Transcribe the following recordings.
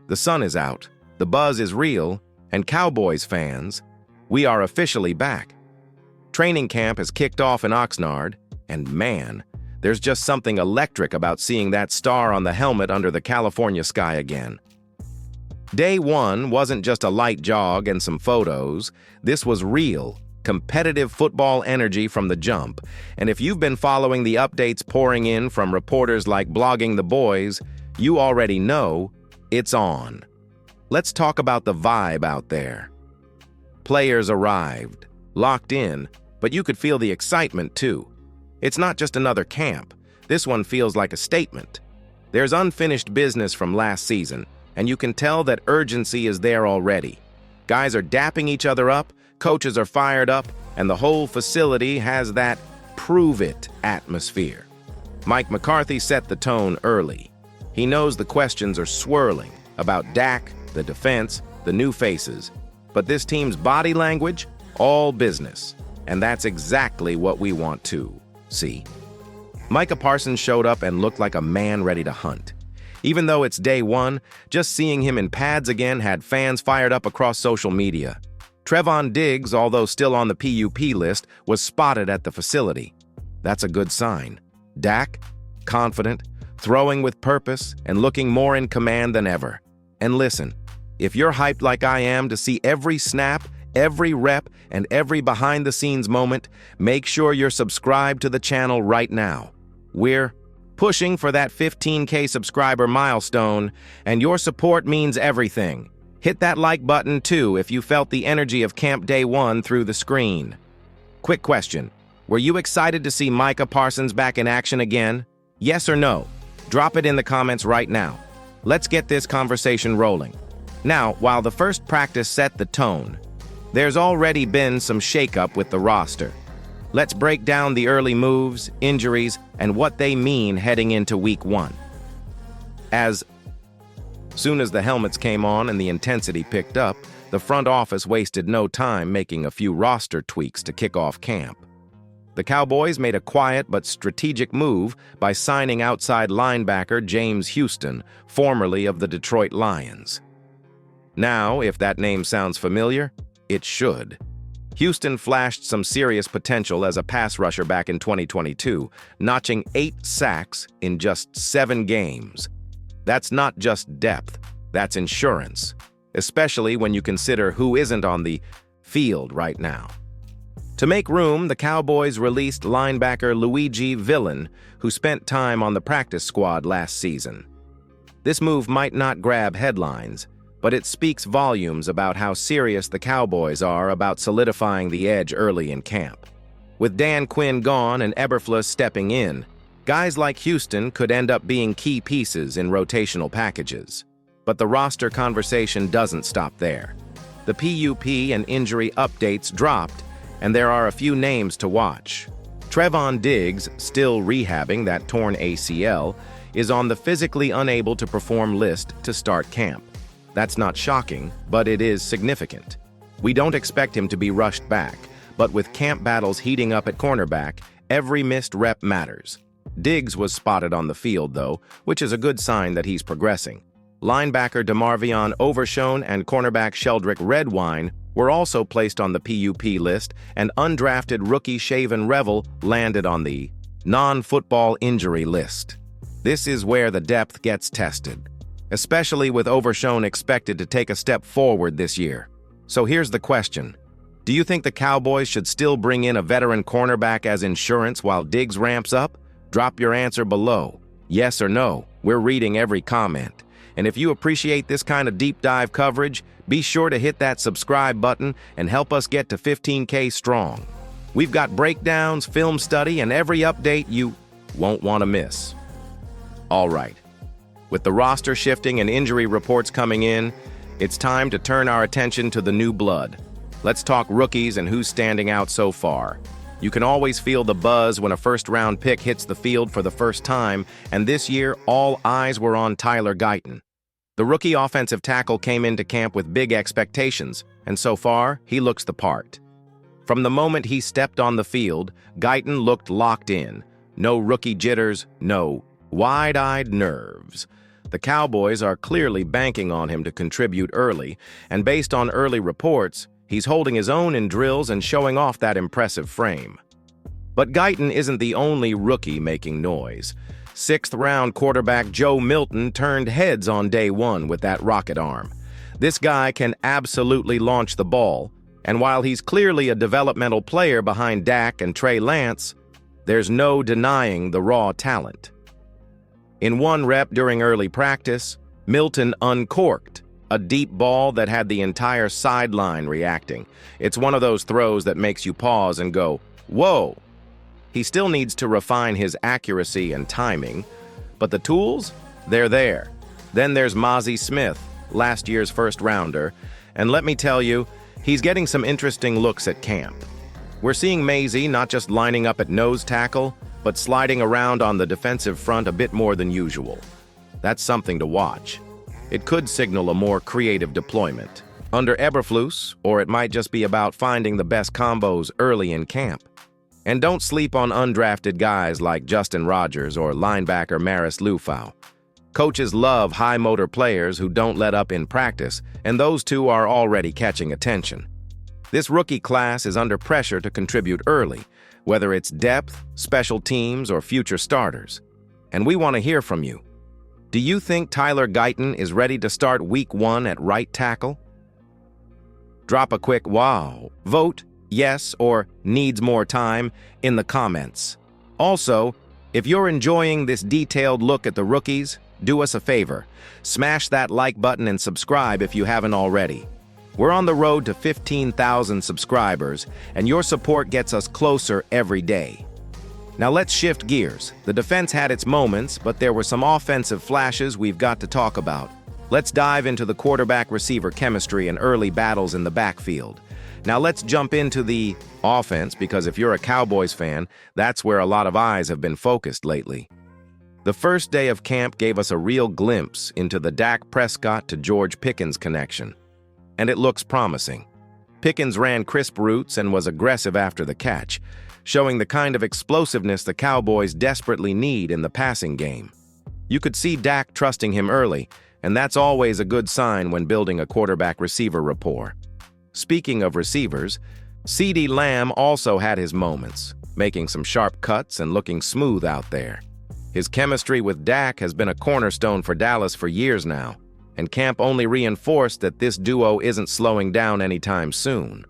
The sun is out, the buzz is real, and Cowboys fans, we are officially back. Training camp has kicked off in Oxnard, and man, there's just something electric about seeing that star on the helmet under the California sky again. Day one wasn't just a light jog and some photos. This was real, competitive football energy from the jump, and if you've been following the updates pouring in from reporters like Blogging the Boys, you already know it's on. Let's talk about the vibe out there. Players arrived, locked in, but you could feel the excitement too. It's not just another camp. This one feels like a statement. There's unfinished business from last season, and you can tell that urgency is there already. Guys are dapping each other up, coaches are fired up, and the whole facility has that prove-it atmosphere. Mike McCarthy set the tone early. He knows the questions are swirling about Dak, the defense, the new faces. But this team's body language, all business. And that's exactly what we want to see. Micah Parsons showed up and looked like a man ready to hunt. Even though it's day one, just seeing him in pads again had fans fired up across social media. Trevon Diggs, although still on the PUP list, was spotted at the facility. That's a good sign. Dak, confident, throwing with purpose, and looking more in command than ever. And listen, if you're hyped like I am to see every snap, every rep, and every behind-the-scenes moment, make sure you're subscribed to the channel right now. We're pushing for that 15K subscriber milestone, and your support means everything. Hit that like button too if you felt the energy of Camp Day 1 through the screen. Quick question, were you excited to see Micah Parsons back in action again? Yes or no? Drop it in the comments right now. Let's get this conversation rolling. Now, while the first practice set the tone, there's already been some shakeup with the roster. Let's break down the early moves, injuries, and what they mean heading into week one. As soon as the helmets came on and the intensity picked up, the front office wasted no time making a few roster tweaks to kick off camp. The Cowboys made a quiet but strategic move by signing outside linebacker James Houston, formerly of the Detroit Lions. Now, if that name sounds familiar, it should. Houston flashed some serious potential as a pass rusher back in 2022, notching 8 sacks in just 7 games. That's not just depth, that's insurance, especially when you consider who isn't on the field right now. To make room, the Cowboys released linebacker Luigi Villan, who spent time on the practice squad last season. This move might not grab headlines, but it speaks volumes about how serious the Cowboys are about solidifying the edge early in camp. With Dan Quinn gone and Eberflus stepping in, guys like Houston could end up being key pieces in rotational packages. But the roster conversation doesn't stop there. The PUP and injury updates dropped, and there are a few names to watch. Trevon Diggs, still rehabbing that torn ACL, is on the physically unable to perform list to start camp. That's not shocking, but it is significant. We don't expect him to be rushed back, but with camp battles heating up at cornerback, every missed rep matters. Diggs was spotted on the field, though, which is a good sign that he's progressing. Linebacker DeMarvion Overshone and cornerback Sheldrick Redwine were also placed on the PUP list, and undrafted rookie Shaven Revel landed on the non-football injury list. This is where the depth gets tested, especially with Overshone expected to take a step forward this year. So here's the question. Do you think the Cowboys should still bring in a veteran cornerback as insurance while Diggs ramps up? Drop your answer below. Yes or no? We're reading every comment. And if you appreciate this kind of deep dive coverage, be sure to hit that subscribe button and help us get to 15K strong. We've got breakdowns, film study, and every update you won't want to miss. All right. With the roster shifting and injury reports coming in, it's time to turn our attention to the new blood. Let's talk rookies and who's standing out so far. You can always feel the buzz when a first-round pick hits the field for the first time, and this year, all eyes were on Tyler Guyton. The rookie offensive tackle came into camp with big expectations, and so far, he looks the part. From the moment he stepped on the field, Guyton looked locked in. No rookie jitters, no wide-eyed nerves. The Cowboys are clearly banking on him to contribute early, and based on early reports, he's holding his own in drills and showing off that impressive frame. But Guyton isn't the only rookie making noise. Sixth-round quarterback Joe Milton turned heads on day one with that rocket arm. This guy can absolutely launch the ball, and while he's clearly a developmental player behind Dak and Trey Lance, there's no denying the raw talent. In one rep during early practice, Milton uncorked a deep ball that had the entire sideline reacting. It's one of those throws that makes you pause and go, "Whoa!" He still needs to refine his accuracy and timing, but the tools, they're there. Then there's Mozzie Smith, last year's first-rounder, and let me tell you, he's getting some interesting looks at camp. We're seeing Maisie not just lining up at nose tackle, but sliding around on the defensive front a bit more than usual. That's something to watch. It could signal a more creative deployment under Eberflus, or it might just be about finding the best combos early in camp. And don't sleep on undrafted guys like Justin Rogers or linebacker Maris Lufau. Coaches love high-motor players who don't let up in practice, and those two are already catching attention. This rookie class is under pressure to contribute early, whether it's depth, special teams, or future starters. And we want to hear from you. Do you think Tyler Guyton is ready to start Week 1 at right tackle? Drop a quick wow, vote, yes, or needs more time in the comments. Also, if you're enjoying this detailed look at the rookies, do us a favor. Smash that like button and subscribe if you haven't already. We're on the road to 15,000 subscribers, and your support gets us closer every day. Now let's shift gears. The defense had its moments, but there were some offensive flashes we've got to talk about. Let's dive into the quarterback-receiver chemistry and early battles in the backfield. Now let's jump into the offense, because if you're a Cowboys fan, that's where a lot of eyes have been focused lately. The first day of camp gave us a real glimpse into the Dak Prescott to George Pickens connection, and it looks promising. Pickens ran crisp routes and was aggressive after the catch, showing the kind of explosiveness the Cowboys desperately need in the passing game. You could see Dak trusting him early, and that's always a good sign when building a quarterback-receiver rapport. Speaking of receivers, CeeDee Lamb also had his moments, making some sharp cuts and looking smooth out there. His chemistry with Dak has been a cornerstone for Dallas for years now, and camp only reinforced that this duo isn't slowing down anytime soon.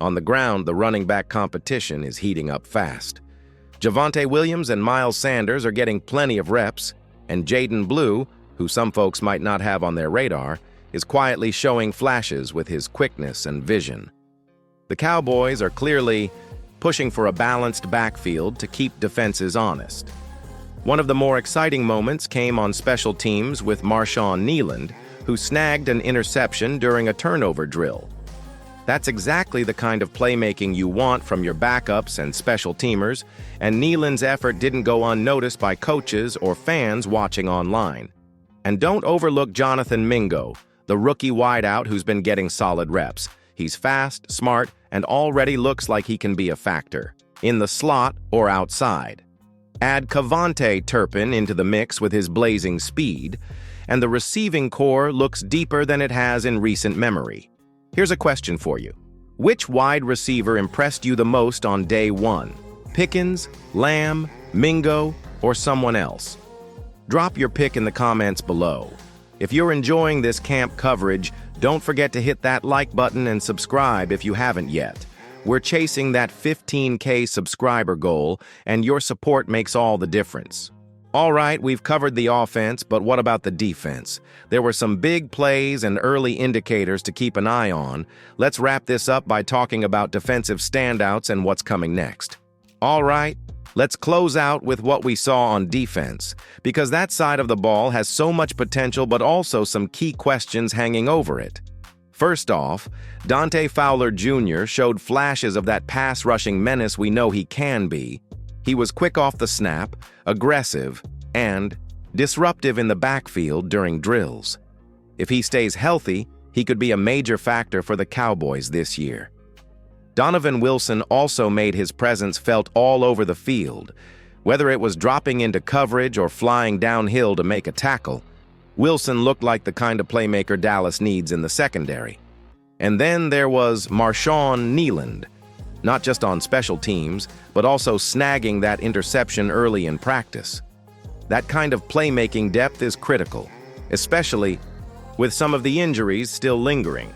On the ground, the running back competition is heating up fast. Javonte Williams and Miles Sanders are getting plenty of reps, and Jaden Blue, who some folks might not have on their radar, is quietly showing flashes with his quickness and vision. The Cowboys are clearly pushing for a balanced backfield to keep defenses honest. One of the more exciting moments came on special teams with Marshawn Kneeland, who snagged an interception during a turnover drill. That's exactly the kind of playmaking you want from your backups and special teamers, and Kneeland's effort didn't go unnoticed by coaches or fans watching online. And don't overlook Jonathan Mingo, the rookie wideout who's been getting solid reps. He's fast, smart, and already looks like he can be a factor, in the slot or outside. Add Cavante Turpin into the mix with his blazing speed, and the receiving core looks deeper than it has in recent memory. Here's a question for you. Which wide receiver impressed you the most on day one? Pickens, Lamb, Mingo, or someone else? Drop your pick in the comments below. If you're enjoying this camp coverage, don't forget to hit that like button and subscribe if you haven't yet. We're chasing that 15K subscriber goal, and your support makes all the difference. All right, we've covered the offense, but what about the defense? There were some big plays and early indicators to keep an eye on. Let's wrap this up by talking about defensive standouts and what's coming next. All right, let's close out with what we saw on defense, because that side of the ball has so much potential but also some key questions hanging over it. First off, Dante Fowler Jr. showed flashes of that pass-rushing menace we know he can be. He was quick off the snap, aggressive, and disruptive in the backfield during drills. If he stays healthy, he could be a major factor for the Cowboys this year. Donovan Wilson also made his presence felt all over the field. Whether it was dropping into coverage or flying downhill to make a tackle, Wilson looked like the kind of playmaker Dallas needs in the secondary. And then there was Marshawn Kneeland, not just on special teams, but also snagging that interception early in practice. That kind of playmaking depth is critical, especially with some of the injuries still lingering.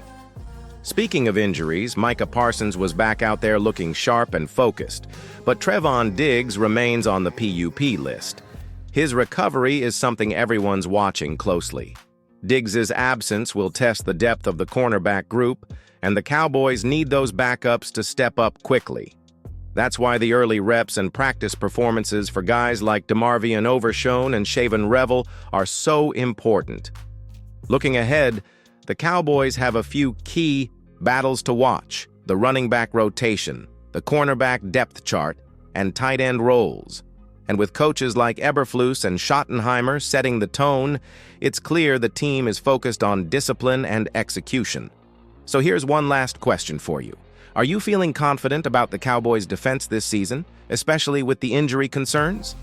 Speaking of injuries, Micah Parsons was back out there looking sharp and focused, but Trevon Diggs remains on the PUP list. His recovery is something everyone's watching closely. Diggs' absence will test the depth of the cornerback group, and the Cowboys need those backups to step up quickly. That's why the early reps and practice performances for guys like DeMarvion Overshown and Shaven Revel are so important. Looking ahead, the Cowboys have a few key battles to watch: the running back rotation, the cornerback depth chart, and tight end roles. And with coaches like Eberflus and Schottenheimer setting the tone, it's clear the team is focused on discipline and execution. So here's one last question for you. Are you feeling confident about the Cowboys' defense this season, especially with the injury concerns?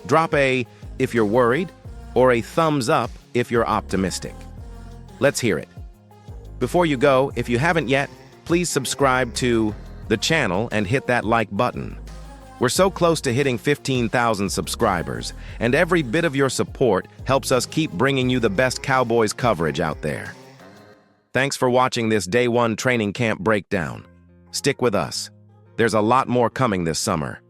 Drop a "if you're worried" or a thumbs up if you're optimistic. Let's hear it. Before you go, if you haven't yet, please subscribe to the channel and hit that like button. We're so close to hitting 15,000 subscribers, and every bit of your support helps us keep bringing you the best Cowboys coverage out there. Thanks for watching this Day 1 training camp breakdown. Stick with us. There's a lot more coming this summer.